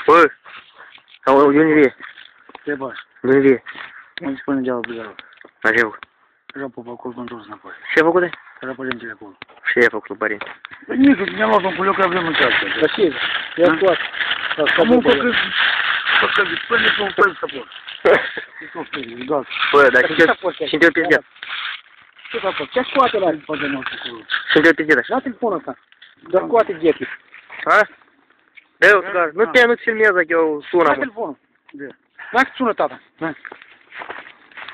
Bă, sau de unde e? Ce faci? De unde e? Unde spune degeaba pe garul? Așa e făcut. Era pe acolo când întors înapoi. Ce a făcut de? Era părintele acolo. Ce a făcut, părinte? Păi nici, ne-am luat un culoc, avem în casă. Dar ce? Ia scoat. Am un păcăt, spune că un fel să pot. Bă, dar și te-o pizdeat. Ce s-a făcut? Ce scoate la Și te-o pizdeat așa. la telefonul ăsta. Dar scoate ghetii. Ha? Eu, scar, nu-ți filmează că eu sună, La mă. telefonul. Dacă sună tata.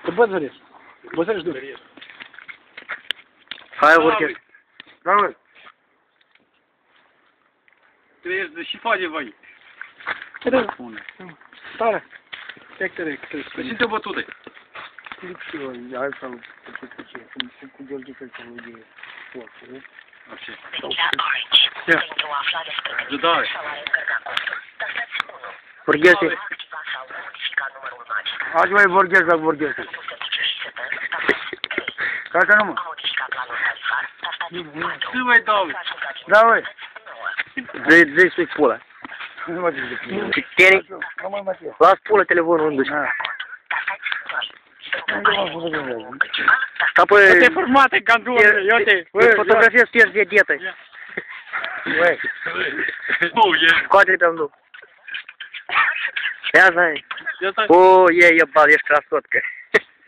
Te băzăresc. Băzărești du. Hai, vorchesc. Da, mă. Trebuie și face voi. Ce te spune? Stare. Sectere. Și te bătute. Hai să-l cu George că să-l de sport, nu? Așa. Ce? Judare. Vorchesc. Azi mai vorbesc. Ca nu mă? Ce mai dau? Da, băi. Zi sui pula. Nu mă zic. Teni, Nu mai mă ție. las pula telefonul unde duci. Apoi... Te formate ca doamne, eu te... Fotografiez pierzi de dietă. Băi. Nu, e. Scoate-le pe amândouă. Ia, zai. Ia stai. O, e bal, ești crasotcă.